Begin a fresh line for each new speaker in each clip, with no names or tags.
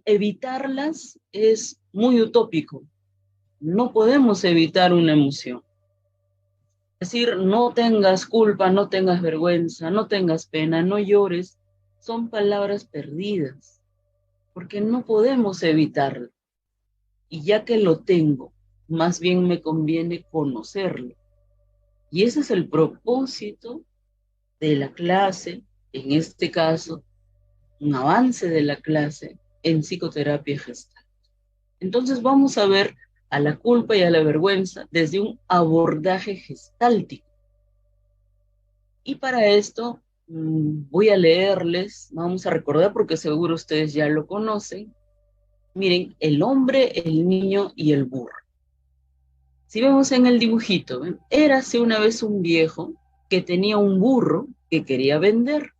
evitarlas es muy utópico. No podemos evitar una emoción. Es decir, no tengas culpa, no tengas vergüenza, no tengas pena, no llores, son palabras perdidas, porque no podemos evitarlo. Y ya que lo tengo, más bien me conviene conocerlo. Y ese es el propósito de la clase, en este caso, un avance de la clase en psicoterapia gestal. Entonces vamos a ver a la culpa y a la vergüenza desde un abordaje gestáltico. Y para esto voy a leerles, vamos a recordar porque seguro ustedes ya lo conocen. Miren, el hombre, el niño y el burro. Si vemos en el dibujito, ¿ven? Érase una vez un viejo que tenía un burro que quería vender.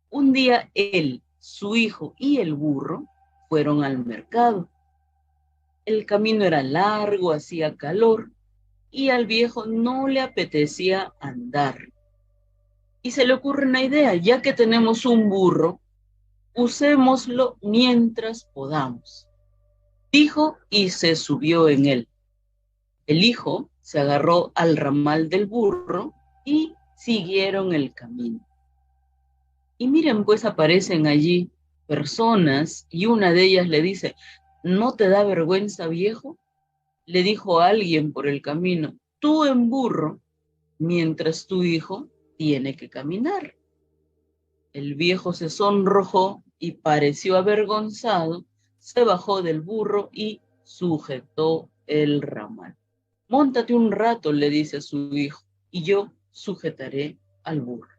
Un día él, su hijo y el burro fueron al mercado. El camino era largo, hacía calor y al viejo no le apetecía andar. Y se le ocurre una idea, ya que tenemos un burro, usémoslo mientras podamos. Dijo y se subió en él. El hijo se agarró al ramal del burro y siguieron el camino. Y miren, pues aparecen allí personas y una de ellas le dice, ¿no te da vergüenza, viejo? Le dijo a alguien por el camino, tú en burro, mientras tu hijo tiene que caminar. El viejo se sonrojó y pareció avergonzado, se bajó del burro y sujetó el ramal. Móntate un rato, le dice a su hijo, y yo sujetaré al burro.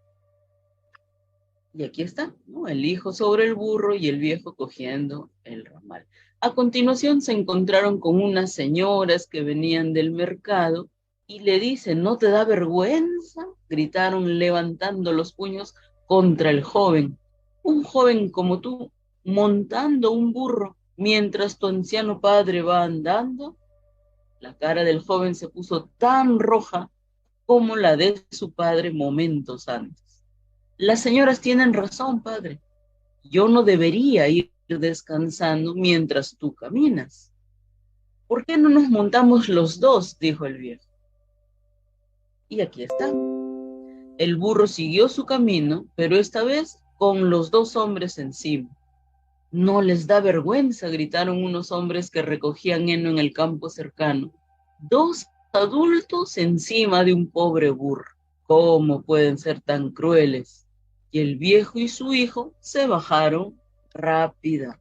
Y aquí está, ¿no? El hijo sobre el burro y el viejo cogiendo el ramal. A continuación se encontraron con unas señoras que venían del mercado y le dicen, ¿no te da vergüenza? Gritaron levantando los puños contra el joven. Un joven como tú, montando un burro mientras tu anciano padre va andando. La cara del joven se puso tan roja como la de su padre momentos antes. Las señoras tienen razón, padre. Yo no debería ir descansando mientras tú caminas. ¿Por qué no nos montamos los dos? Dijo el viejo. Y aquí está. El burro siguió su camino, pero esta vez con los dos hombres encima. No les da vergüenza, gritaron unos hombres que recogían heno en el campo cercano. Dos adultos encima de un pobre burro. ¿Cómo pueden ser tan crueles? Y el viejo y su hijo se bajaron rápidamente.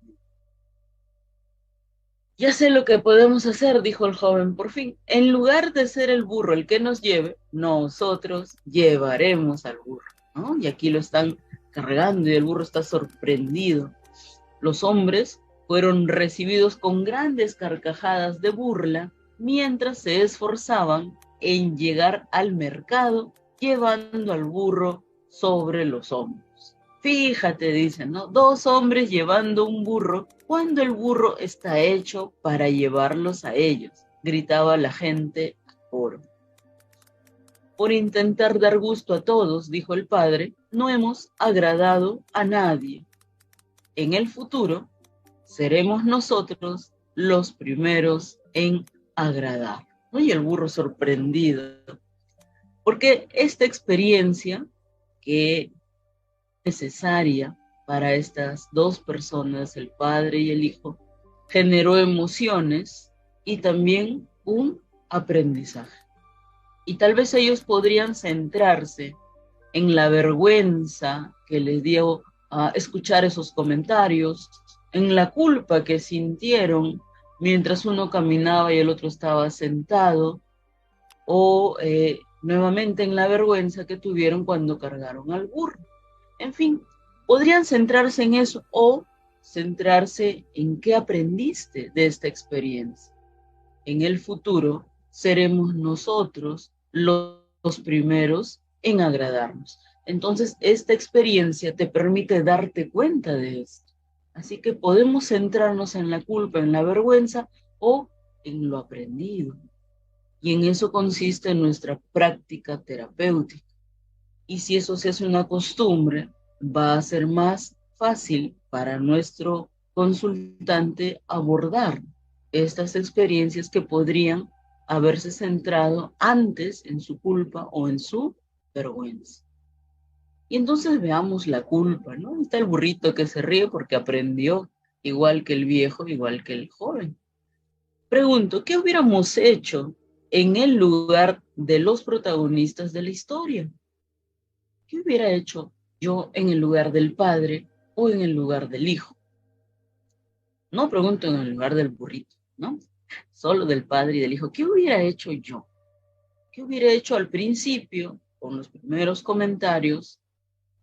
Ya sé lo que podemos hacer, dijo el joven por fin. En lugar de ser el burro el que nos lleve, nosotros llevaremos al burro, ¿no? Y aquí lo están cargando y el burro está sorprendido. Los hombres fueron recibidos con grandes carcajadas de burla mientras se esforzaban en llegar al mercado llevando al burro sobre los hombros. Fíjate, dicen, ¿no? Dos hombres llevando un burro cuando el burro está hecho para llevarlos a ellos, gritaba la gente a coro. Por intentar dar gusto a todos, dijo el padre, no hemos agradado a nadie. En el futuro, seremos nosotros los primeros en agradar. ¿No? Y el burro sorprendido, porque esta experiencia que es necesaria para estas dos personas, el padre y el hijo, generó emociones y también un aprendizaje. Y tal vez ellos podrían centrarse en la vergüenza que les dio a escuchar esos comentarios, en la culpa que sintieron mientras uno caminaba y el otro estaba sentado, o nuevamente en la vergüenza que tuvieron cuando cargaron al burro. En fin, podrían centrarse en eso o centrarse en qué aprendiste de esta experiencia. En el futuro seremos nosotros los primeros en agradarnos. Entonces, esta experiencia te permite darte cuenta de esto. Así que podemos centrarnos en la culpa, en la vergüenza o en lo aprendido. Y en eso consiste nuestra práctica terapéutica. Y si eso se hace una costumbre, va a ser más fácil para nuestro consultante abordar estas experiencias que podrían haberse centrado antes en su culpa o en su vergüenza. Y entonces veamos la culpa, ¿no? Está el burrito que se ríe porque aprendió, igual que el viejo, igual que el joven. Pregunto, ¿qué hubiéramos hecho en el lugar de los protagonistas de la historia? ¿Qué hubiera hecho yo en el lugar del padre o en el lugar del hijo? No pregunto en el lugar del burrito, ¿no? Solo del padre y del hijo. ¿Qué hubiera hecho yo? ¿Qué hubiera hecho al principio, con los primeros comentarios,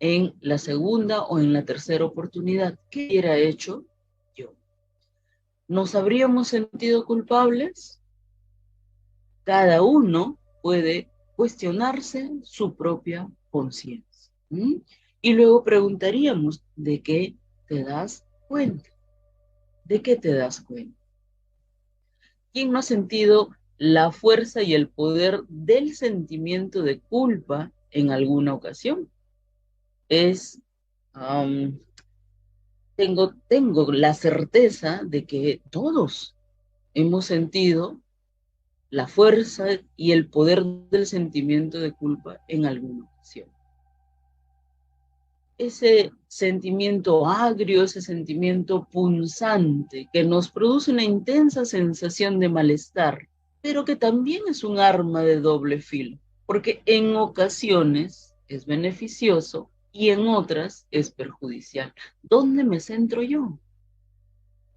en la segunda o en la tercera oportunidad? ¿Qué hubiera hecho yo? ¿Nos habríamos sentido culpables? Cada uno puede cuestionarse su propia conciencia. Y luego preguntaríamos, ¿de qué te das cuenta? ¿De qué te das cuenta? ¿Quién no ha sentido la fuerza y el poder del sentimiento de culpa en alguna ocasión? Tengo la certeza de que todos hemos sentido la fuerza y el poder del sentimiento de culpa en alguna ocasión. Ese sentimiento agrio, ese sentimiento punzante que nos produce una intensa sensación de malestar, pero que también es un arma de doble filo, porque en ocasiones es beneficioso y en otras es perjudicial. ¿Dónde me centro yo?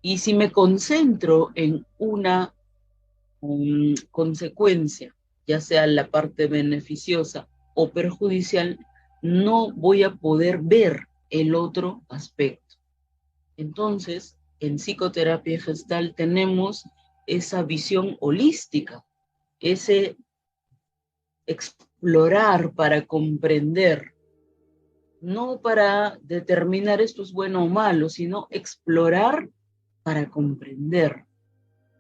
Y si me concentro en una consecuencia, ya sea la parte beneficiosa o perjudicial, no voy a poder ver el otro aspecto. Entonces, en psicoterapia gestal tenemos esa visión holística, ese explorar para comprender, no para determinar esto es bueno o malo, sino explorar para comprender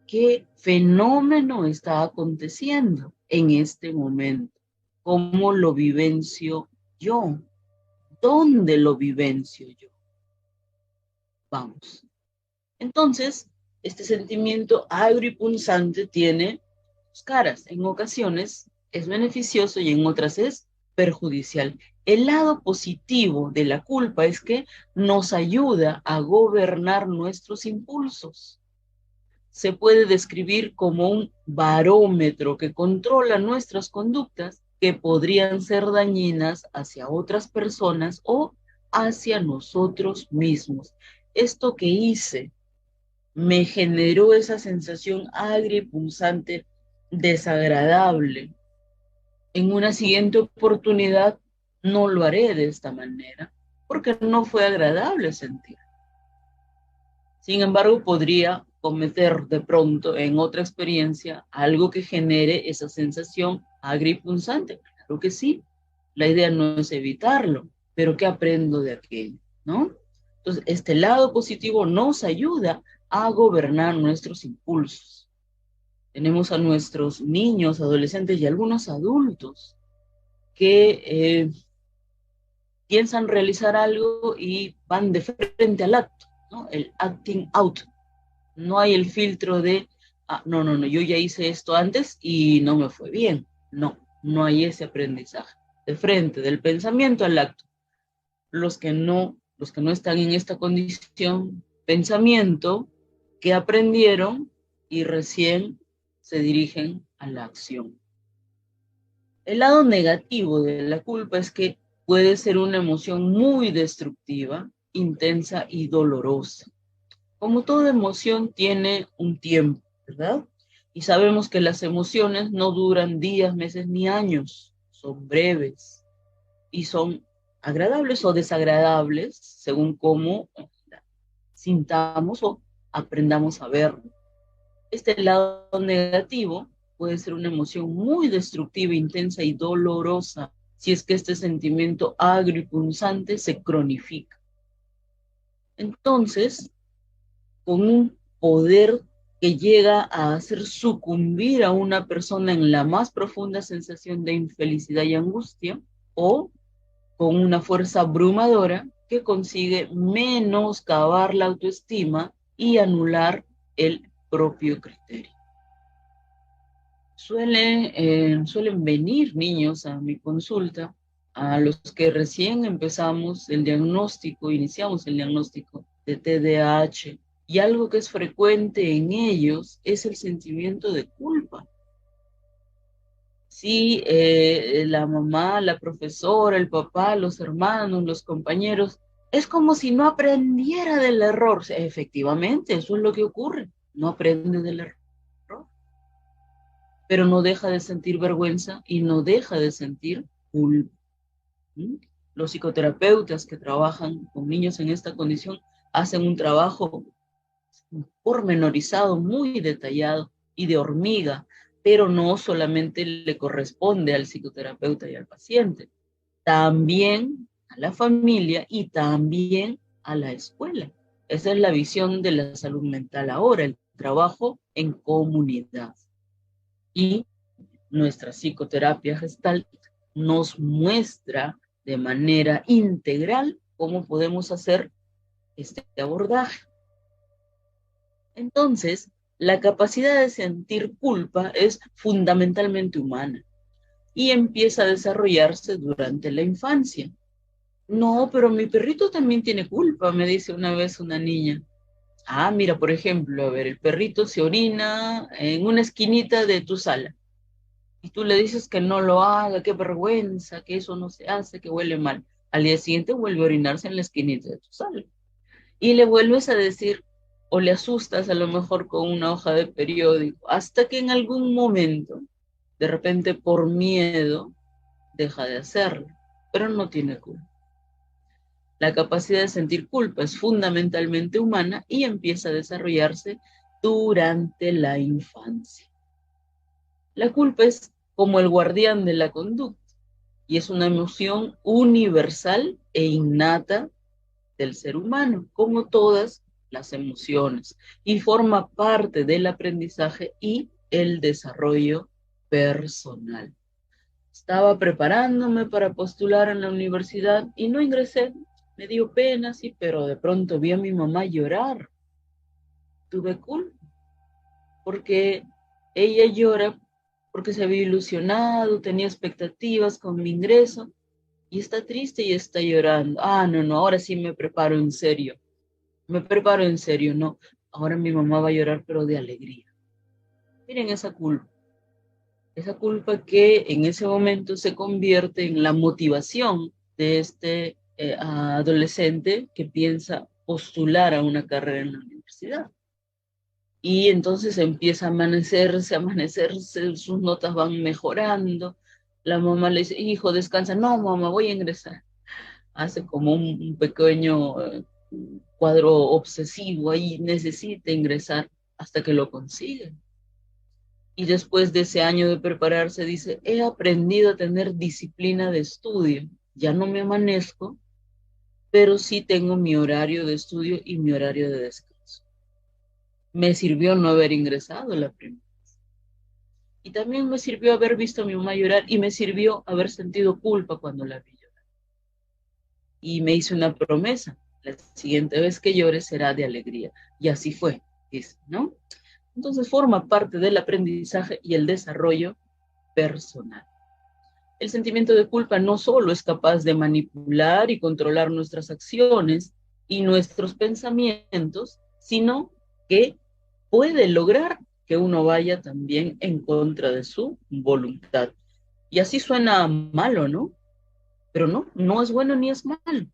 qué fenómeno está aconteciendo en este momento, cómo lo vivencio yo, dónde lo vivencio yo. Vamos. Entonces, este sentimiento agrio y punzante tiene dos caras. En ocasiones es beneficioso y en otras es perjudicial. El lado positivo de la culpa es que nos ayuda a gobernar nuestros impulsos. Se puede describir como un barómetro que controla nuestras conductas que podrían ser dañinas hacia otras personas o hacia nosotros mismos. Esto que hice me generó esa sensación agria y punzante, desagradable. En una siguiente oportunidad no lo haré de esta manera, porque no fue agradable sentir. Sin embargo, podría cometer de pronto en otra experiencia algo que genere esa sensación agria y punzante. Claro que sí, la idea no es evitarlo, pero ¿qué aprendo de aquello? ¿No? Entonces, este lado positivo nos ayuda a gobernar nuestros impulsos. Tenemos a nuestros niños, adolescentes y algunos adultos que piensan realizar algo y van de frente al acto, ¿no? El acting out. No hay el filtro de, no, yo ya hice esto antes y no me fue bien. No hay ese aprendizaje. De frente, del pensamiento al acto. Los que no están en esta condición, pensamiento, que aprendieron y recién se dirigen a la acción. El lado negativo de la culpa es que puede ser una emoción muy destructiva, intensa y dolorosa. Como toda emoción tiene un tiempo, ¿verdad? Y sabemos que las emociones no duran días, meses ni años, son breves y son agradables o desagradables según cómo sintamos o aprendamos a verlo. Este lado negativo puede ser una emoción muy destructiva, intensa y dolorosa si es que este sentimiento agrio y punzante se cronifica. Entonces, con un poder que llega a hacer sucumbir a una persona en la más profunda sensación de infelicidad y angustia, o con una fuerza abrumadora que consigue menoscabar la autoestima y anular el propio criterio. Suelen venir niños a mi consulta, a los que recién iniciamos el diagnóstico de TDAH, y algo que es frecuente en ellos es el sentimiento de culpa. Sí, la mamá, la profesora, el papá, los hermanos, los compañeros, es como si no aprendiera del error. Efectivamente, eso es lo que ocurre, no aprende del error, pero no deja de sentir vergüenza y no deja de sentir culpa. ¿Mm? Los psicoterapeutas que trabajan con niños en esta condición hacen un trabajo pormenorizado, muy detallado y de hormiga, pero no solamente le corresponde al psicoterapeuta y al paciente, también a la familia y también a la escuela. Esa es la visión de la salud mental ahora, el trabajo en comunidad. Y nuestra psicoterapia Gestalt nos muestra de manera integral cómo podemos hacer este abordaje. Entonces, la capacidad de sentir culpa es fundamentalmente humana y empieza a desarrollarse durante la infancia. No, pero mi perrito también tiene culpa, me dice una vez una niña. Ah, mira, por ejemplo, a ver, el perrito se orina en una esquinita de tu sala y tú le dices que no lo haga, qué vergüenza, que eso no se hace, que huele mal. Al día siguiente vuelve a orinarse en la esquinita de tu sala. Y le vuelves a decir, o le asustas a lo mejor con una hoja de periódico, hasta que en algún momento, de repente por miedo, deja de hacerlo, pero no tiene culpa. La capacidad de sentir culpa es fundamentalmente humana y empieza a desarrollarse durante la infancia. La culpa es como el guardián de la conducta y es una emoción universal e innata del ser humano, como todas las emociones, y forma parte del aprendizaje y el desarrollo personal. Estaba preparándome para postular en la universidad y no ingresé. Me dio pena, sí, pero de pronto vi a mi mamá llorar. Tuve culpa, porque ella llora porque se había ilusionado, tenía expectativas con mi ingreso, y está triste y está llorando. Ah, no, no, ahora sí me preparo en serio. Me preparo en serio, no. Ahora mi mamá va a llorar, pero de alegría. Miren esa culpa que en ese momento se convierte en la motivación de este adolescente que piensa postular a una carrera en la universidad. Y entonces empieza a amanecerse, sus notas van mejorando. La mamá le dice, hijo, descansa. No, mamá, voy a ingresar. Hace como un pequeño cuadro obsesivo ahí, necesita ingresar hasta que lo consigue. Y después de ese año de prepararse, dice, he aprendido a tener disciplina de estudio. Ya no me amanezco, pero sí tengo mi horario de estudio y mi horario de descanso. Me sirvió no haber ingresado la primera. Y también me sirvió haber visto a mi mamá llorar y me sirvió haber sentido culpa cuando la vi llorar. Y me hice una promesa, la siguiente vez que llore será de alegría. Y así fue, dice, ¿no? Entonces forma parte del aprendizaje y el desarrollo personal. El sentimiento de culpa no solo es capaz de manipular y controlar nuestras acciones y nuestros pensamientos, sino que puede lograr que uno vaya también en contra de su voluntad. Y así suena malo, ¿no? Pero no, no es bueno ni es malo.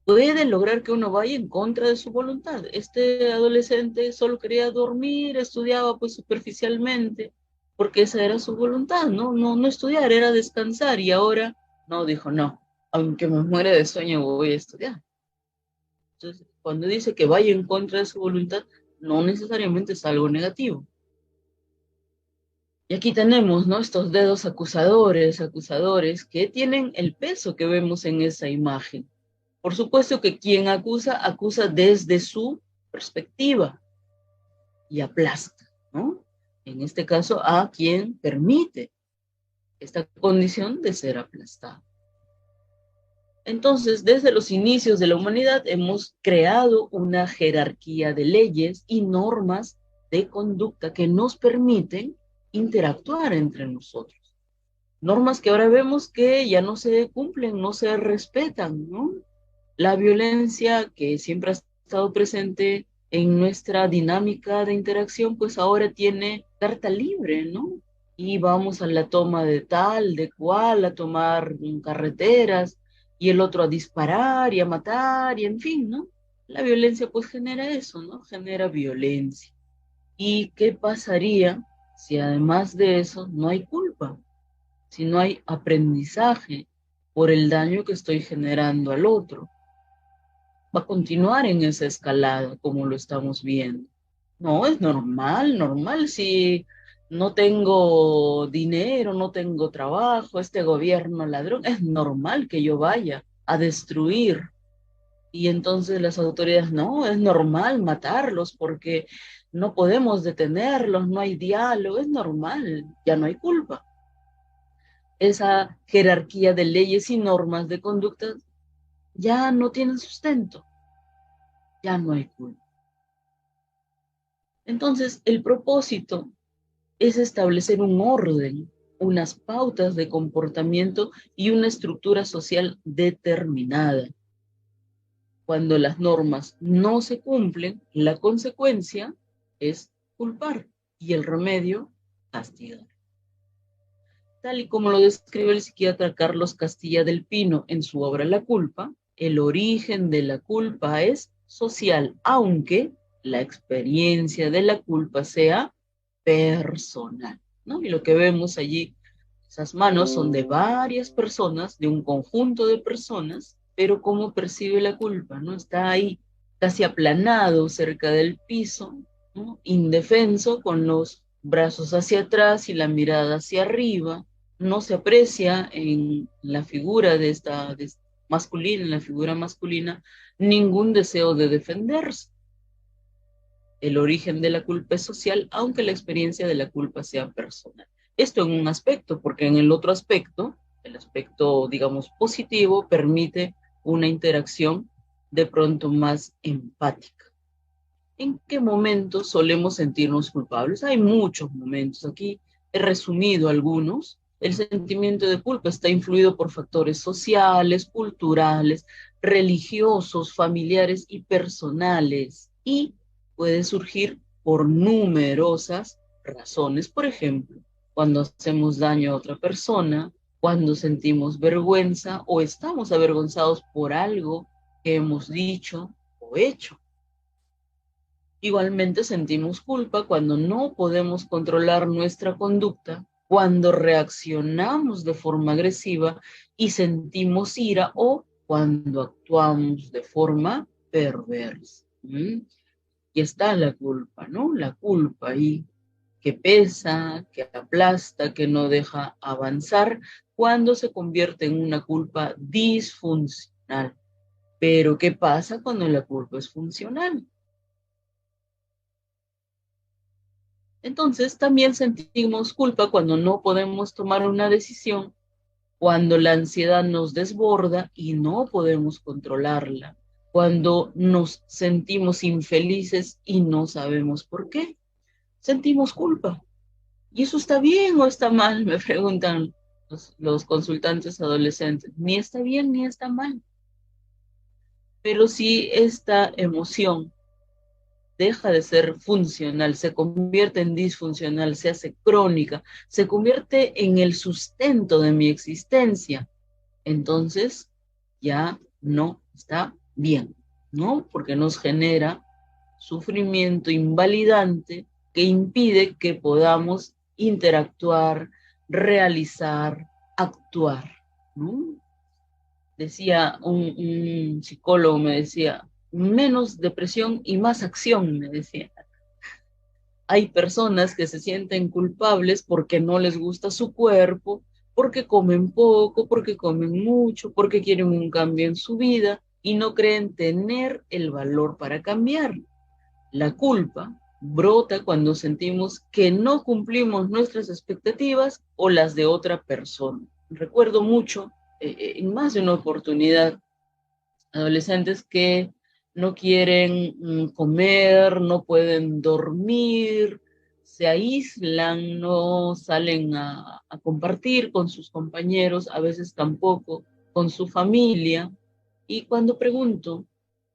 Puede lograr que uno vaya en contra de su voluntad. Este adolescente solo quería dormir, estudiaba pues superficialmente, porque esa era su voluntad, ¿no? No estudiar, era descansar, y ahora no, dijo, no, aunque me muera de sueño voy a estudiar. Entonces, cuando dice que vaya en contra de su voluntad, no necesariamente es algo negativo. Y aquí tenemos, ¿no? Estos dedos acusadores, que tienen el peso que vemos en esa imagen. Por supuesto que quien acusa, acusa desde su perspectiva y aplasta, ¿no? En este caso, a quien permite esta condición de ser aplastado. Entonces, desde los inicios de la humanidad hemos creado una jerarquía de leyes y normas de conducta que nos permiten interactuar entre nosotros. Normas que ahora vemos que ya no se cumplen, no se respetan, ¿no? La violencia que siempre ha estado presente en nuestra dinámica de interacción, pues ahora tiene carta libre, ¿no? Y vamos a la toma de tal, de cual, a tomar carreteras, y el otro a disparar y a matar, y en fin, ¿no? La violencia pues genera eso, ¿no? Genera violencia. ¿Y qué pasaría si además de eso no hay culpa? Si no hay aprendizaje por el daño que estoy generando al otro, va a continuar en esa escalada como lo estamos viendo. No, es normal, normal. Si no tengo dinero, no tengo trabajo, este gobierno ladrón, es normal que yo vaya a destruir. Y entonces las autoridades, no, es normal matarlos porque no podemos detenerlos, no hay diálogo, es normal, ya no hay culpa. Esa jerarquía de leyes y normas de conducta ya no tienen sustento, ya no hay culpa. Entonces, el propósito es establecer un orden, unas pautas de comportamiento y una estructura social determinada. Cuando las normas no se cumplen, la consecuencia es culpar y el remedio, castigar. Tal y como lo describe el psiquiatra Carlos Castilla del Pino en su obra La culpa, el origen de la culpa es social, aunque la experiencia de la culpa sea personal, ¿no? Y lo que vemos allí, esas manos son de varias personas, de un conjunto de personas, pero cómo percibe la culpa, ¿no? Está ahí casi aplanado cerca del piso, ¿no? Indefenso, con los brazos hacia atrás y la mirada hacia arriba. No se aprecia en la figura masculina, en la figura masculina, ningún deseo de defenderse. El origen de la culpa es social, aunque la experiencia de la culpa sea personal. Esto en un aspecto, porque en el otro aspecto, el aspecto, digamos, positivo, permite una interacción de pronto más empática. ¿En qué momentos solemos sentirnos culpables? Hay muchos momentos. Aquí he resumido algunos. El sentimiento de culpa está influido por factores sociales, culturales, religiosos, familiares y personales, y puede surgir por numerosas razones. Por ejemplo, cuando hacemos daño a otra persona, cuando sentimos vergüenza o estamos avergonzados por algo que hemos dicho o hecho. Igualmente sentimos culpa cuando no podemos controlar nuestra conducta, cuando reaccionamos de forma agresiva y sentimos ira, o cuando actuamos de forma perversa. Y está la culpa, ¿no? La culpa ahí que pesa, que aplasta, que no deja avanzar, cuando se convierte en una culpa disfuncional. Pero ¿qué pasa cuando la culpa es funcional? Entonces, también sentimos culpa cuando no podemos tomar una decisión, cuando la ansiedad nos desborda y no podemos controlarla, cuando nos sentimos infelices y no sabemos por qué. Sentimos culpa. ¿Y eso está bien o está mal? Me preguntan los consultantes adolescentes. Ni está bien ni está mal. Pero si esta emoción deja de ser funcional, se convierte en disfuncional, se hace crónica, se convierte en el sustento de mi existencia, entonces ya no está bien, ¿no? Porque nos genera sufrimiento invalidante que impide que podamos interactuar, realizar, actuar, ¿no? Decía un psicólogo, me decía, menos depresión y más acción, me decía. Hay personas que se sienten culpables porque no les gusta su cuerpo, porque comen poco, porque comen mucho, porque quieren un cambio en su vida y no creen tener el valor para cambiar. La culpa brota cuando sentimos que no cumplimos nuestras expectativas o las de otra persona. Recuerdo mucho en más de una oportunidad, adolescentes que no quieren comer, no pueden dormir, se aíslan, no salen a compartir con sus compañeros, a veces tampoco con su familia. Y cuando pregunto,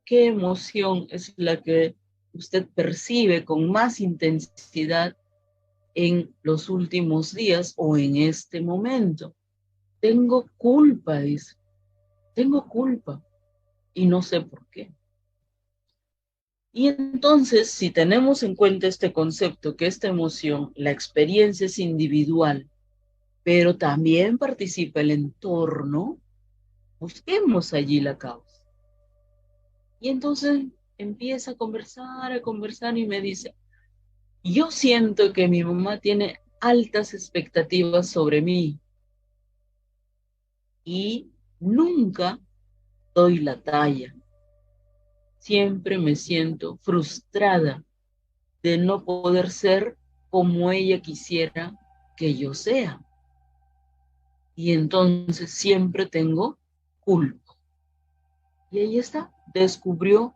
¿qué emoción es la que usted percibe con más intensidad en los últimos días o en este momento? Tengo culpa, dice, tengo culpa y no sé por qué. Y entonces, si tenemos en cuenta este concepto, que esta emoción, la experiencia es individual, pero también participa el entorno, busquemos allí la causa. Y entonces empieza a conversar y me dice, yo siento que mi mamá tiene altas expectativas sobre mí y nunca doy la talla. Siempre me siento frustrada de no poder ser como ella quisiera que yo sea. Y entonces siempre tengo culpa. Y ahí está, descubrió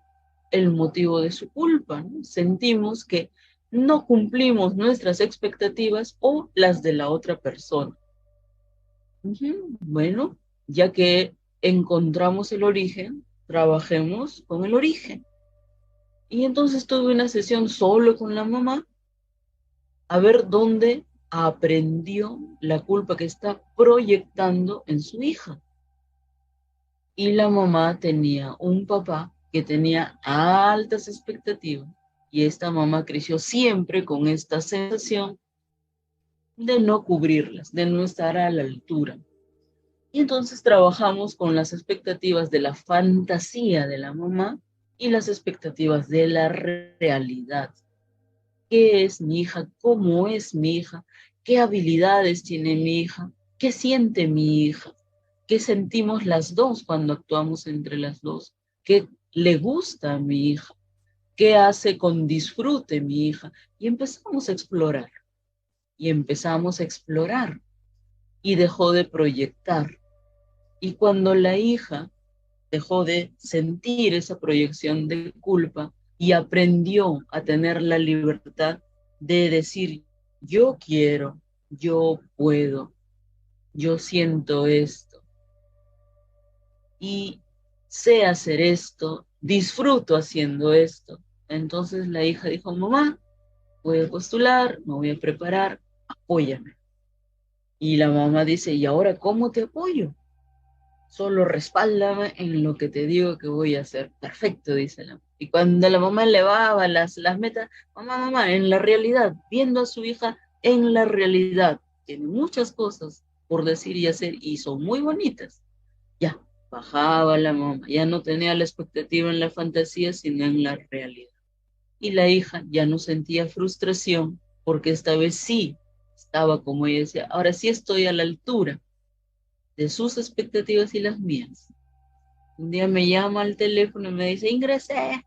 el motivo de su culpa, ¿no? Sentimos que no cumplimos nuestras expectativas o las de la otra persona. Bueno, ya que encontramos el origen, trabajemos con el origen. Y entonces tuve una sesión solo con la mamá a ver dónde aprendió la culpa que está proyectando en su hija. Y la mamá tenía un papá que tenía altas expectativas y esta mamá creció siempre con esta sensación de no cubrirlas, de no estar a la altura. Y entonces trabajamos con las expectativas de la fantasía de la mamá y las expectativas de la realidad. ¿Qué es mi hija? ¿Cómo es mi hija? ¿Qué habilidades tiene mi hija? ¿Qué siente mi hija? ¿Qué sentimos las dos cuando actuamos entre las dos? ¿Qué le gusta a mi hija? ¿Qué hace con disfrute mi hija? Y empezamos a explorar. Y empezamos a explorar. Y dejó de proyectar. Y cuando la hija dejó de sentir esa proyección de culpa y aprendió a tener la libertad de decir, yo quiero, yo puedo, yo siento esto y sé hacer esto, disfruto haciendo esto. Entonces la hija dijo, mamá, voy a postular, me voy a preparar, apóyame. Y la mamá dice, ¿y ahora cómo te apoyo? Solo respáldame en lo que te digo que voy a hacer. Perfecto, dice la mamá. Y cuando la mamá elevaba las metas, mamá, en la realidad, viendo a su hija en la realidad, tiene muchas cosas por decir y hacer y son muy bonitas. Ya, bajaba la mamá, ya no tenía la expectativa en la fantasía, sino en la realidad. Y la hija ya no sentía frustración porque esta vez sí estaba, como ella decía, ahora sí estoy a la altura de sus expectativas y las mías. Un día me llama al teléfono y me dice, ingresé.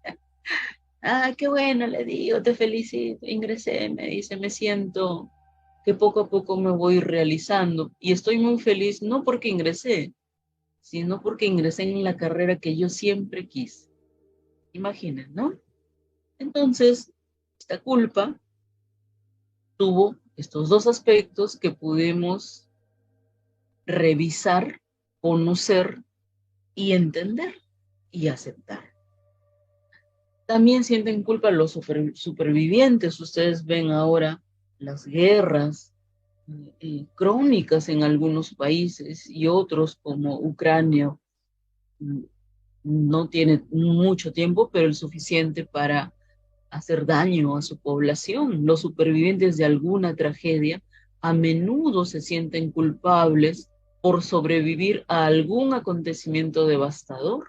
Ah, qué bueno, le digo, te felicito, ingresé. Me dice, me siento que poco a poco me voy realizando y estoy muy feliz, no porque ingresé, sino porque ingresé en la carrera que yo siempre quise. Imaginen, ¿no? Entonces, esta culpa tuvo estos dos aspectos que pudimos revisar, conocer y entender y aceptar. También sienten culpa los supervivientes. Ustedes ven ahora las guerras crónicas en algunos países y otros como Ucrania no tiene mucho tiempo, pero el suficiente para hacer daño a su población. Los supervivientes de alguna tragedia a menudo se sienten culpables por sobrevivir a algún acontecimiento devastador.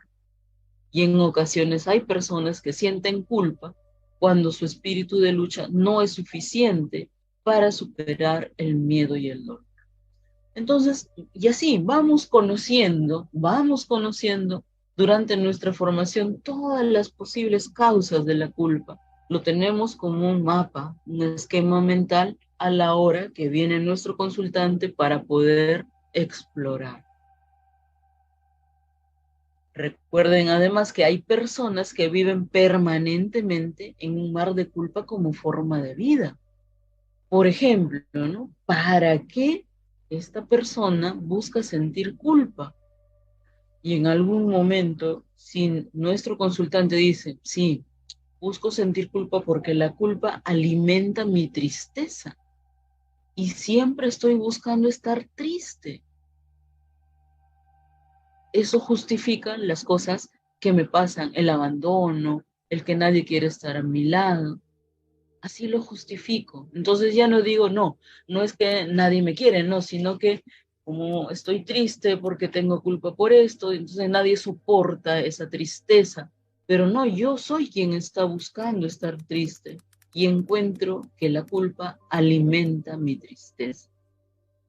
Y en ocasiones hay personas que sienten culpa cuando su espíritu de lucha no es suficiente para superar el miedo y el dolor. Entonces, y así vamos conociendo durante nuestra formación todas las posibles causas de la culpa. Lo tenemos como un mapa, un esquema mental a la hora que viene nuestro consultante para poder explorar. Recuerden además que hay personas que viven permanentemente en un mar de culpa como forma de vida. Por ejemplo, ¿no? ¿Para qué esta persona busca sentir culpa? Y en algún momento, si nuestro consultante dice, sí, busco sentir culpa porque la culpa alimenta mi tristeza y siempre estoy buscando estar triste. Eso justifica las cosas que me pasan, el abandono, el que nadie quiere estar a mi lado. Así lo justifico. Entonces ya no digo, no, no es que nadie me quiere, no, sino que como estoy triste porque tengo culpa por esto, entonces nadie soporta esa tristeza. Pero no, yo soy quien está buscando estar triste y encuentro que la culpa alimenta mi tristeza.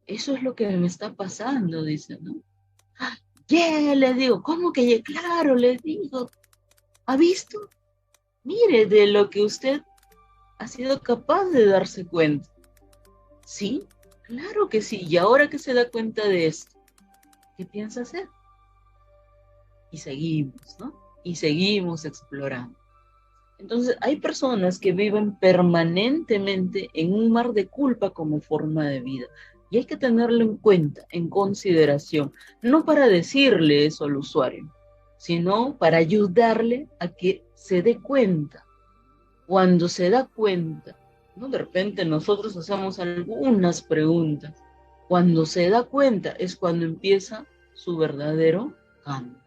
Eso es lo que me está pasando, dice, ¿no? ¿Qué? Le digo, ¿cómo que ya? Claro, le digo, ¿ha visto? Mire de lo que usted ha sido capaz de darse cuenta. Sí, claro que sí. Y ahora que se da cuenta de esto, ¿qué piensa hacer? Y seguimos, ¿no? Y seguimos explorando. Entonces, hay personas que viven permanentemente en un mar de culpa como forma de vida. Y hay que tenerlo en cuenta, en consideración, no para decirle eso al usuario, sino para ayudarle a que se dé cuenta. Cuando se da cuenta, ¿no? De repente nosotros hacemos algunas preguntas. Cuando se da cuenta es cuando empieza su verdadero cambio.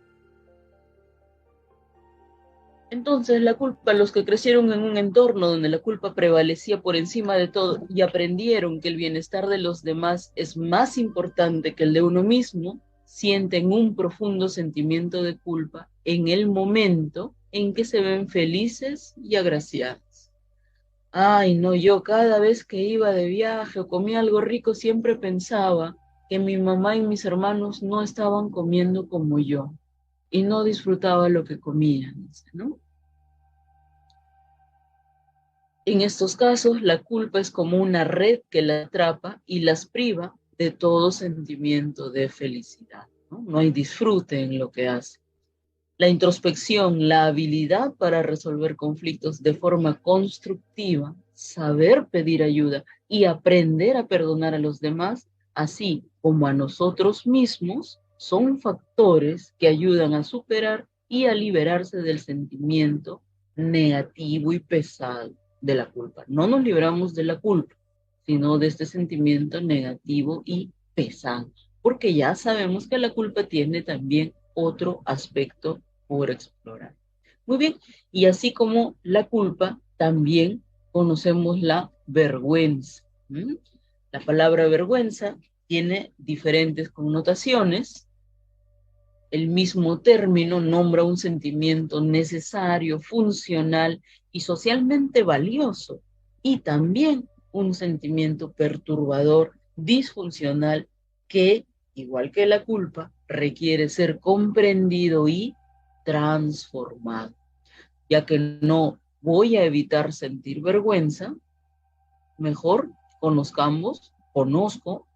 Entonces, la culpa, los que crecieron en un entorno donde la culpa prevalecía por encima de todo y aprendieron que el bienestar de los demás es más importante que el de uno mismo, sienten un profundo sentimiento de culpa en el momento en que se ven felices y agraciados. Ay, no, yo cada vez que iba de viaje o comía algo rico siempre pensaba que mi mamá y mis hermanos no estaban comiendo como yo y no disfrutaba lo que comían, ¿no? En estos casos, la culpa es como una red que la atrapa y las priva de todo sentimiento de felicidad, ¿no? No hay disfrute en lo que hace. La introspección, la habilidad para resolver conflictos de forma constructiva, saber pedir ayuda y aprender a perdonar a los demás, así como a nosotros mismos, son factores que ayudan a superar y a liberarse del sentimiento negativo y pesado de la culpa. No nos libramos de la culpa, sino de este sentimiento negativo y pesado, porque ya sabemos que la culpa tiene también otro aspecto por explorar. Muy bien, y así como la culpa, también conocemos la vergüenza. ¿Mm? La palabra vergüenza tiene diferentes connotaciones. El mismo término nombra un sentimiento necesario, funcional y socialmente valioso, y también un sentimiento perturbador, disfuncional, que, igual que la culpa, requiere ser comprendido y transformado. Ya que no voy a evitar sentir vergüenza, mejor conozco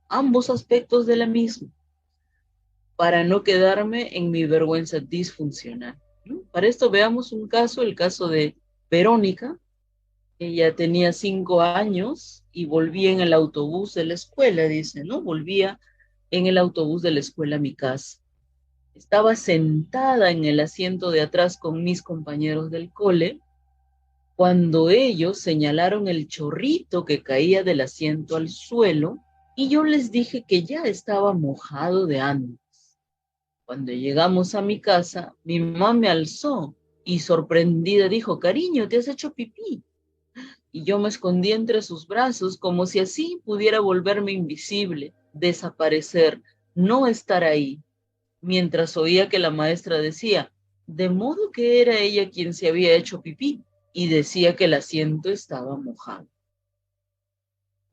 ambos aspectos de la misma, para no quedarme en mi vergüenza disfuncional, ¿no? Para esto veamos un caso, el caso de Verónica. Ella tenía 5 años y volvía en el autobús de la escuela, dice, ¿no? Volvía en el autobús de la escuela a mi casa. Estaba sentada en el asiento de atrás con mis compañeros del cole cuando ellos señalaron el chorrito que caía del asiento al suelo y yo les dije que ya estaba mojado de antes. Cuando llegamos a mi casa, mi mamá me alzó y sorprendida dijo, cariño, ¿te has hecho pipí? Y yo me escondí entre sus brazos como si así pudiera volverme invisible, desaparecer, no estar ahí, mientras oía que la maestra decía, de modo que era ella quien se había hecho pipí, y decía que el asiento estaba mojado.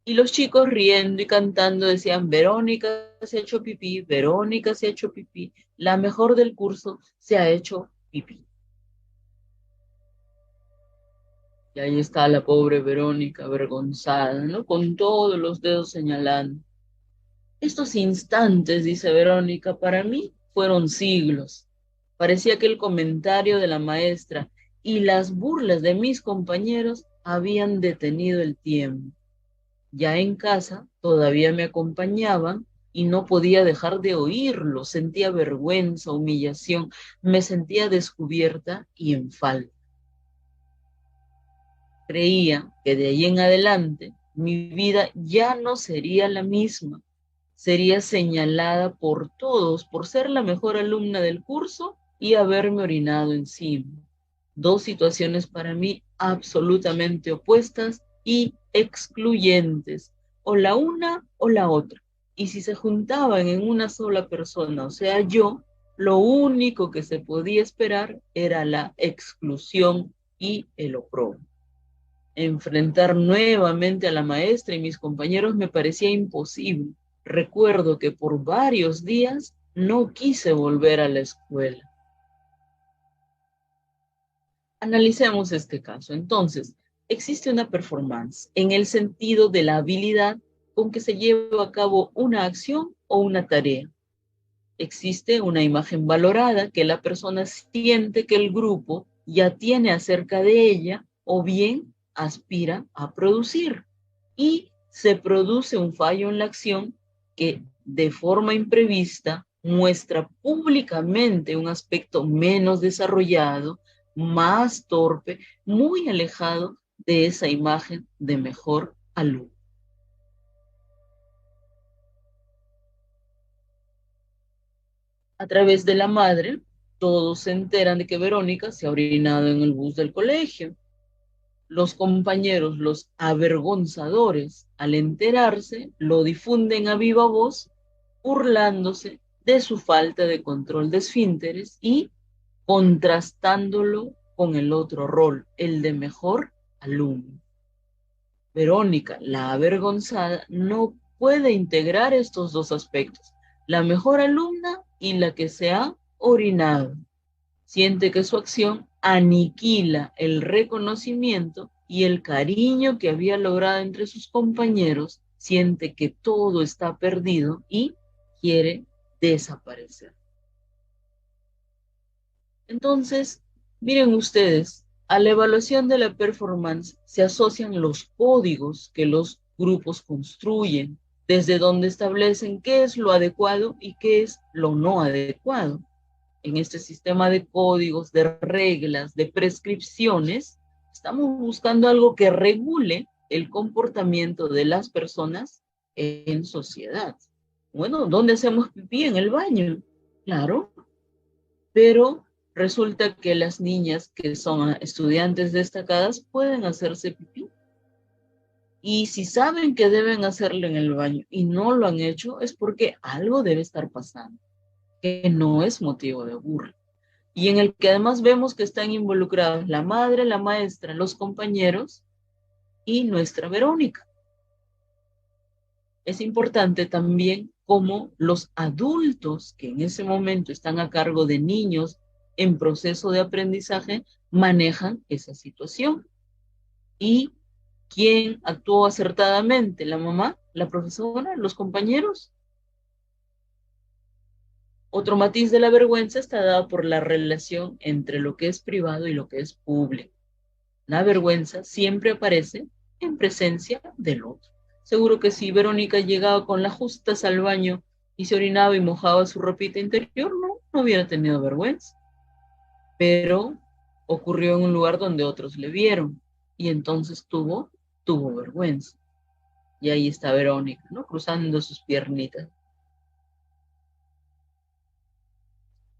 Y los chicos riendo y cantando decían, Verónica se ha hecho pipí, Verónica se ha hecho pipí, la mejor del curso se ha hecho pipí. Y ahí está la pobre Verónica avergonzada, ¿no? Con todos los dedos señalando. Estos instantes, dice Verónica, para mí fueron siglos. Parecía que el comentario de la maestra y las burlas de mis compañeros habían detenido el tiempo. Ya en casa todavía me acompañaban y no podía dejar de oírlo. Sentía vergüenza, humillación, me sentía descubierta y en falta. Creía que de ahí en adelante mi vida ya no sería la misma. Sería señalada por todos por ser la mejor alumna del curso y haberme orinado encima. Dos situaciones para mí absolutamente opuestas y excluyentes, o la una o la otra. Y si se juntaban en una sola persona, o sea, yo, lo único que se podía esperar era la exclusión y el oprobio. Enfrentar nuevamente a la maestra y mis compañeros me parecía imposible. Recuerdo que por varios días no quise volver a la escuela. Analicemos este caso. Entonces, existe una performance en el sentido de la habilidad con que se lleva a cabo una acción o una tarea. Existe una imagen valorada que la persona siente que el grupo ya tiene acerca de ella o bien aspira a producir. Y se produce un fallo en la acción que de forma imprevista muestra públicamente un aspecto menos desarrollado, más torpe, muy alejado de esa imagen de mejor alumno. A través de la madre, todos se enteran de que Verónica se ha orinado en el bus del colegio. Los compañeros, los avergonzadores, al enterarse, lo difunden a viva voz, burlándose de su falta de control de esfínteres y contrastándolo con el otro rol, el de mejor alumno. Verónica, la avergonzada, no puede integrar estos dos aspectos, la mejor alumna y la que se ha orinado. Siente que su acción aniquila el reconocimiento y el cariño que había logrado entre sus compañeros, siente que todo está perdido y quiere desaparecer. Entonces, miren ustedes, a la evaluación de la performance se asocian los códigos que los grupos construyen, desde donde establecen qué es lo adecuado y qué es lo no adecuado. En este sistema de códigos, de reglas, de prescripciones, estamos buscando algo que regule el comportamiento de las personas en sociedad. Bueno, ¿dónde hacemos pipí? En el baño, claro, pero resulta que las niñas que son estudiantes destacadas pueden hacerse pipí. Y si saben que deben hacerlo en el baño y no lo han hecho, es porque algo debe estar pasando, que no es motivo de burla. Y en el que además vemos que están involucrados la madre, la maestra, los compañeros y nuestra Verónica. Es importante también cómo los adultos que en ese momento están a cargo de niños en proceso de aprendizaje manejan esa situación. ¿Y quién actuó acertadamente? ¿La mamá, la profesora, los compañeros? Otro matiz de la vergüenza está dado por la relación entre lo que es privado y lo que es público. La vergüenza siempre aparece en presencia del otro. Seguro que si Verónica llegaba con las justas al baño y se orinaba y mojaba su ropita interior, no hubiera tenido vergüenza. Pero ocurrió en un lugar donde otros le vieron y entonces tuvo vergüenza. Y ahí está Verónica, ¿no? Cruzando sus piernitas.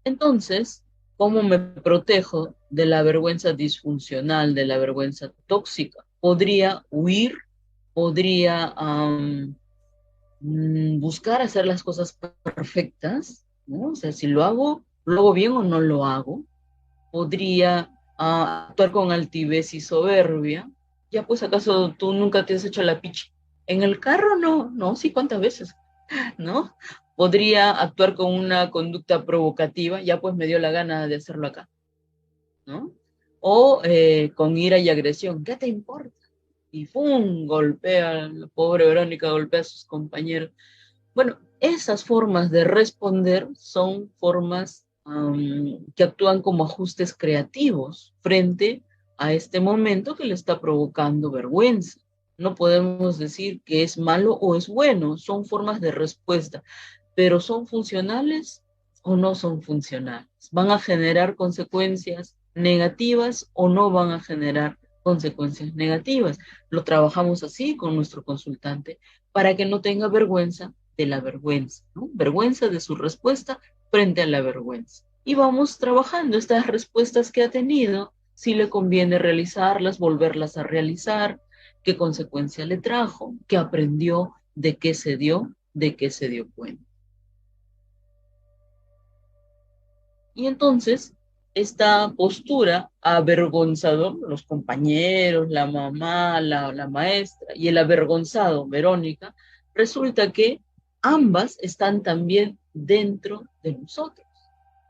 Entonces, ¿cómo me protejo de la vergüenza disfuncional, de la vergüenza tóxica? Podría huir, podría buscar hacer las cosas perfectas, ¿no? O sea, si lo hago bien o no lo hago. Podría actuar con altivez y soberbia. Ya pues, ¿acaso tú nunca te has hecho la picha? En el carro no, sí, ¿cuántas veces? ¿No? Podría actuar con una conducta provocativa, ya pues me dio la gana de hacerlo acá, ¿no? O con ira y agresión, ¿qué te importa? Y ¡pum! Golpea, la pobre Verónica golpea a sus compañeros. Bueno, esas formas de responder son formas que actúan como ajustes creativos frente a este momento que le está provocando vergüenza. No podemos decir que es malo o es bueno, son formas de respuesta, pero ¿son funcionales o no son funcionales? ¿Van a generar consecuencias negativas o no van a generar consecuencias negativas? Lo trabajamos así con nuestro consultante para que no tenga vergüenza de la vergüenza, ¿no? Vergüenza de su respuesta frente a la vergüenza. Y vamos trabajando estas respuestas que ha tenido, si le conviene realizarlas, volverlas a realizar, qué consecuencia le trajo, qué aprendió, de qué se dio cuenta. Y entonces, esta postura avergonzador, los compañeros, la mamá, la maestra y el avergonzado, Verónica, resulta que ambas están también dentro de nosotros.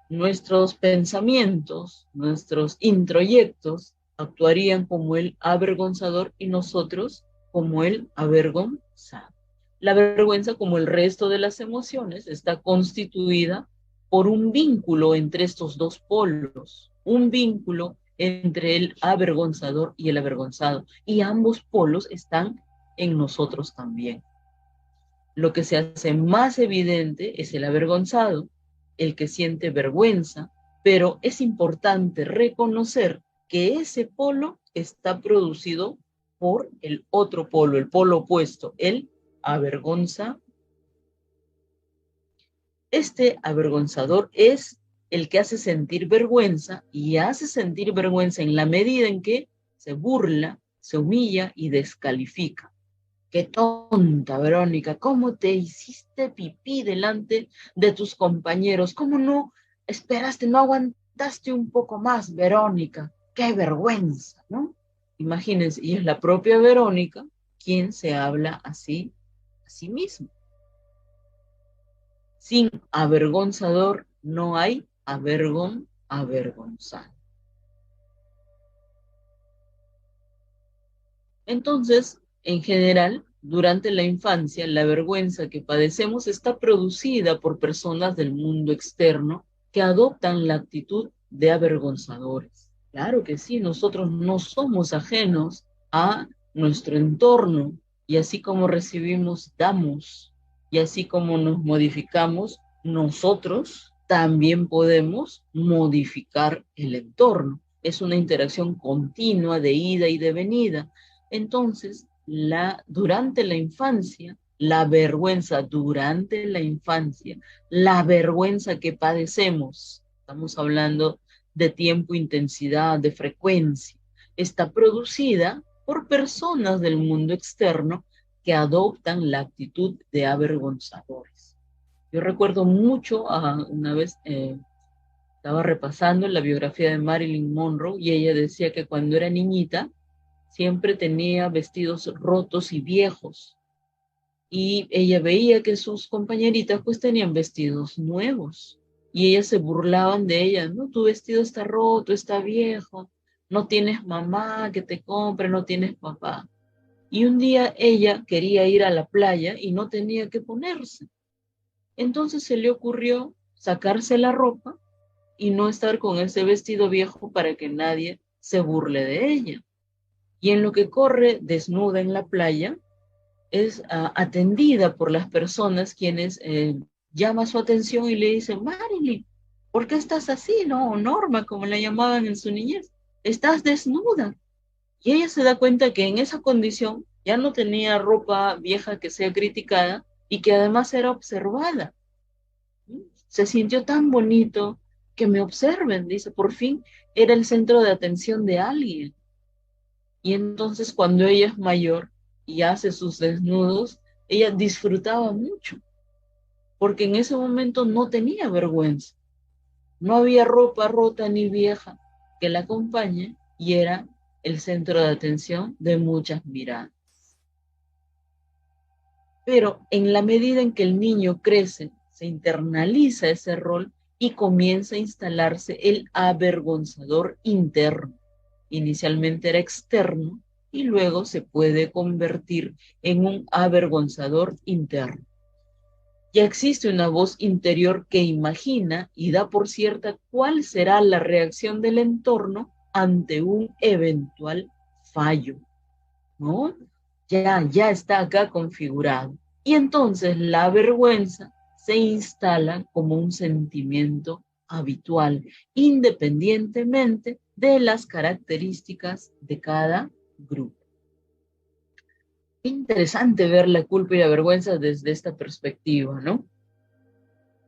Nuestros pensamientos, nuestros introyectos actuarían como el avergonzador y nosotros como el avergonzado. La vergüenza, como el resto de las emociones, está constituida por un vínculo entre estos dos polos, un vínculo entre el avergonzador y el avergonzado, y ambos polos están en nosotros también. Lo que se hace más evidente es el avergonzado, el que siente vergüenza, pero es importante reconocer que ese polo está producido por el otro polo, el polo opuesto, el avergonzador. Este avergonzador es el que hace sentir vergüenza y hace sentir vergüenza en la medida en que se burla, se humilla y descalifica. Qué tonta, Verónica, ¿cómo te hiciste pipí delante de tus compañeros? ¿Cómo no esperaste, no aguantaste un poco más, Verónica? Qué vergüenza, ¿no? Imagínense, y es la propia Verónica quien se habla así a sí misma. Sin avergonzador no hay avergonzado. Entonces, en general, durante la infancia, la vergüenza que padecemos está producida por personas del mundo externo que adoptan la actitud de avergonzadores. Claro que sí, nosotros no somos ajenos a nuestro entorno y así como recibimos, damos. Y así como nos modificamos, nosotros también podemos modificar el entorno. Es una interacción continua de ida y de venida. Entonces, durante la infancia, la vergüenza durante la infancia, la vergüenza que padecemos, estamos hablando de tiempo, intensidad, de frecuencia, está producida por personas del mundo externo que adoptan la actitud de avergonzadores. Yo recuerdo mucho, una vez estaba repasando la biografía de Marilyn Monroe y ella decía que cuando era niñita, siempre tenía vestidos rotos y viejos. Y ella veía que sus compañeritas pues tenían vestidos nuevos. Y ellas se burlaban de ella, ¿no? Tu vestido está roto, está viejo, no tienes mamá que te compre, no tienes papá. Y un día ella quería ir a la playa y no tenía que ponerse. Entonces se le ocurrió sacarse la ropa y no estar con ese vestido viejo para que nadie se burle de ella. Y en lo que corre desnuda en la playa, es atendida por las personas quienes llama su atención y le dicen, Marilyn, ¿por qué estás así? No, Norma, como la llamaban en su niñez, estás desnuda. Y ella se da cuenta que en esa condición ya no tenía ropa vieja que sea criticada y que además era observada. Se sintió tan bonito que me observen, dice, por fin era el centro de atención de alguien. Y entonces cuando ella es mayor y hace sus desnudos, ella disfrutaba mucho, porque en ese momento no tenía vergüenza. No había ropa rota ni vieja que la acompañe y era el centro de atención de muchas miradas. Pero en la medida en que el niño crece, se internaliza ese rol y comienza a instalarse el avergonzador interno. Inicialmente era externo y luego se puede convertir en un avergonzador interno. Ya existe una voz interior que imagina y da por cierta cuál será la reacción del entorno ante un eventual fallo, ¿no? Ya está acá configurado. Y entonces la vergüenza se instala como un sentimiento habitual, independientemente de las características de cada grupo. Interesante ver la culpa y la vergüenza desde esta perspectiva, ¿no?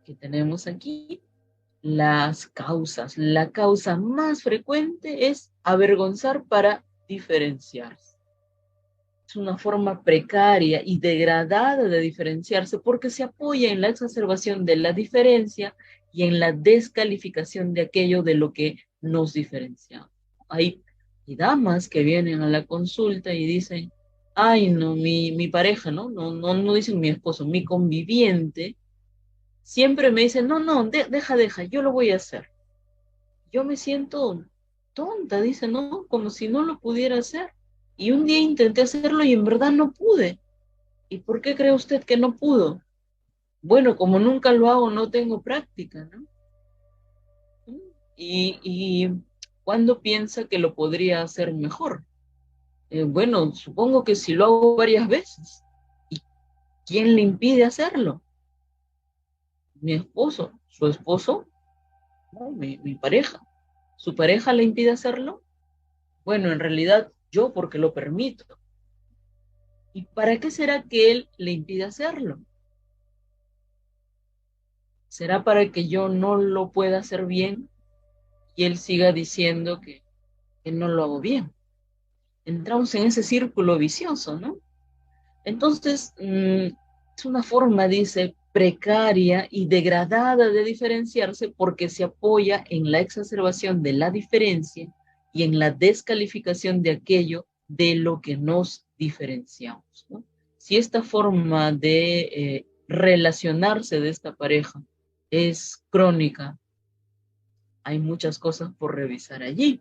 Que tenemos aquí las causas. La causa más frecuente es avergonzar para diferenciarse. Es una forma precaria y degradada de diferenciarse porque se apoya en la exacerbación de la diferencia y en la descalificación de aquello de lo que nos diferenciamos. Hay damas que vienen a la consulta y dicen, ay, no, mi pareja, no dicen mi esposo, mi conviviente, siempre me dice, no, deja, yo lo voy a hacer. Yo me siento tonta, dice, no, como si no lo pudiera hacer. Y un día intenté hacerlo y en verdad no pude. ¿Y por qué cree usted que no pudo? Bueno, como nunca lo hago, no tengo práctica, ¿no? Y ¿cuándo piensa que lo podría hacer mejor? Bueno, supongo que si lo hago varias veces. ¿Y quién le impide hacerlo? Mi esposo, su esposo, no, mi pareja. ¿Su pareja le impide hacerlo? Bueno, en realidad yo porque lo permito. ¿Y para qué será que él le impide hacerlo? ¿Será para que yo no lo pueda hacer bien y él siga diciendo que no lo hago bien? Entramos en ese círculo vicioso, ¿no? Entonces, es una forma, dice, precaria y degradada de diferenciarse porque se apoya en la exacerbación de la diferencia y en la descalificación de aquello de lo que nos diferenciamos, ¿no? Si esta forma de relacionarse de esta pareja es crónica, hay muchas cosas por revisar allí.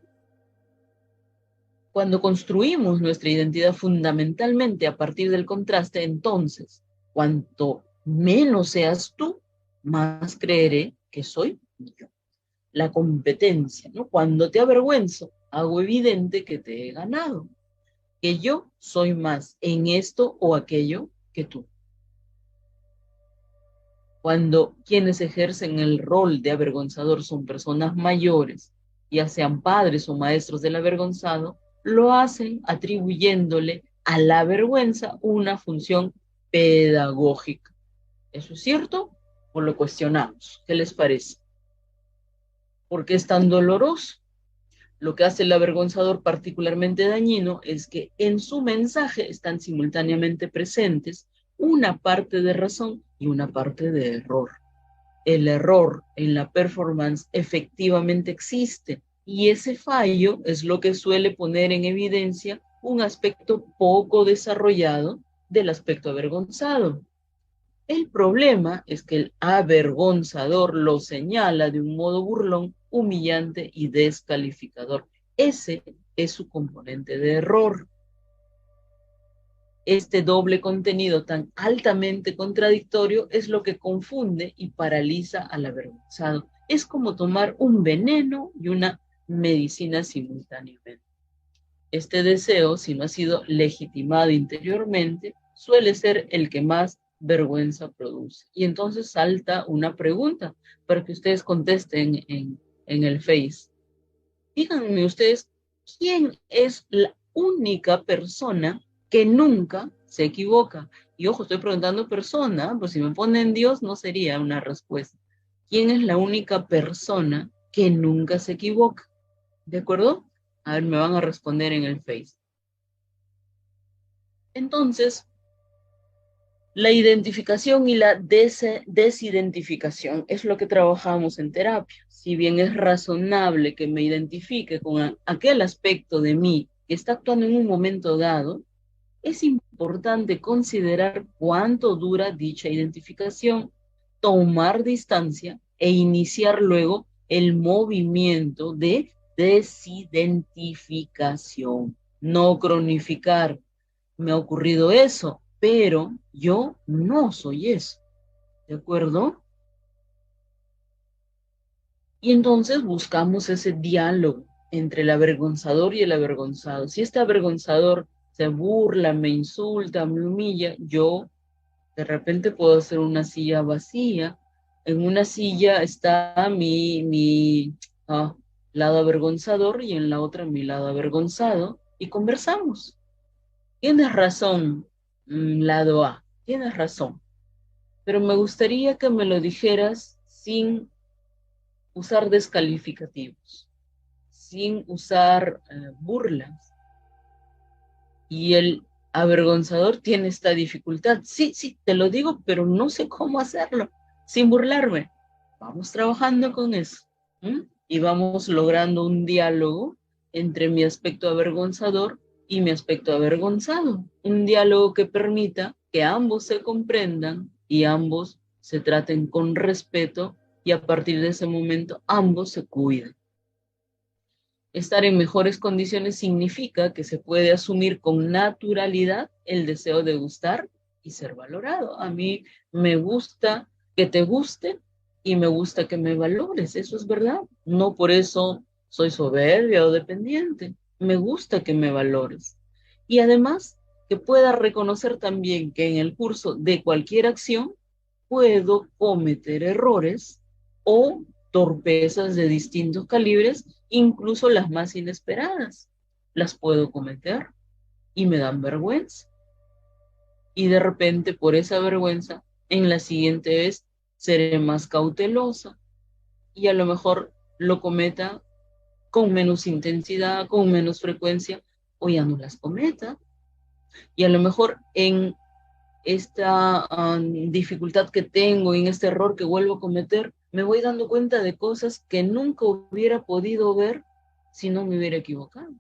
Cuando construimos nuestra identidad fundamentalmente a partir del contraste, entonces, cuanto menos seas tú, más creeré que soy yo. La competencia, ¿no? Cuando te avergüenzo, hago evidente que te he ganado, que yo soy más en esto o aquello que tú. Cuando quienes ejercen el rol de avergonzador son personas mayores, ya sean padres o maestros del avergonzado, lo hacen atribuyéndole a la vergüenza una función pedagógica. ¿Eso es cierto? ¿O lo cuestionamos? ¿Qué les parece? ¿Por qué es tan doloroso? Lo que hace el avergonzador particularmente dañino es que en su mensaje están simultáneamente presentes una parte de razón y una parte de error. El error en la performance efectivamente existe y ese fallo es lo que suele poner en evidencia un aspecto poco desarrollado del aspecto avergonzado. El problema es que el avergonzador lo señala de un modo burlón, humillante y descalificador. Ese es su componente de error. Este doble contenido tan altamente contradictorio es lo que confunde y paraliza al avergonzado. Es como tomar un veneno y una medicina simultáneamente. Este deseo, si no ha sido legitimado interiormente, suele ser el que más vergüenza produce. Y entonces salta una pregunta para que ustedes contesten en el Face. Díganme ustedes, ¿quién es la única persona que nunca se equivoca? Y ojo, estoy preguntando persona, pues si me ponen Dios no sería una respuesta. ¿Quién es la única persona que nunca se equivoca? ¿De acuerdo? A ver, me van a responder en el Face. Entonces, la identificación y la desidentificación es lo que trabajamos en terapia. Si bien es razonable que me identifique con aquel aspecto de mí que está actuando en un momento dado, es importante considerar cuánto dura dicha identificación, tomar distancia e iniciar luego el movimiento de desidentificación, no cronificar. Me ha ocurrido eso, pero yo no soy eso. ¿de acuerdo? Y entonces buscamos ese diálogo entre el avergonzador y el avergonzado. Si este avergonzador se burla, me insulta, me humilla, yo de repente puedo hacer una silla vacía. En una silla está mi lado avergonzador y en la otra mi lado avergonzado y conversamos. Tienes razón, lado A, tienes razón, pero me gustaría que me lo dijeras sin usar descalificativos, sin usar burlas. Y el avergonzador tiene esta dificultad. Sí, sí, te lo digo, pero no sé cómo hacerlo sin burlarme. Vamos trabajando con eso. ¿M? Y vamos logrando un diálogo entre mi aspecto avergonzador y mi aspecto avergonzado. Un diálogo que permita que ambos se comprendan y ambos se traten con respeto y a partir de ese momento ambos se cuiden. Estar en mejores condiciones significa que se puede asumir con naturalidad el deseo de gustar y ser valorado. A mí me gusta que te guste y me gusta que me valores, eso es verdad. No por eso soy soberbia o dependiente. Me gusta que me valores. Y además que pueda reconocer también que en el curso de cualquier acción puedo cometer errores o torpezas de distintos calibres, incluso las más inesperadas. Las puedo cometer y me dan vergüenza. Y de repente, por esa vergüenza, en la siguiente vez seré más cautelosa y a lo mejor lo cometa con menos intensidad, con menos frecuencia, o ya no las cometa. Y a lo mejor en esta dificultad que tengo, en este error que vuelvo a cometer, me voy dando cuenta de cosas que nunca hubiera podido ver si no me hubiera equivocado.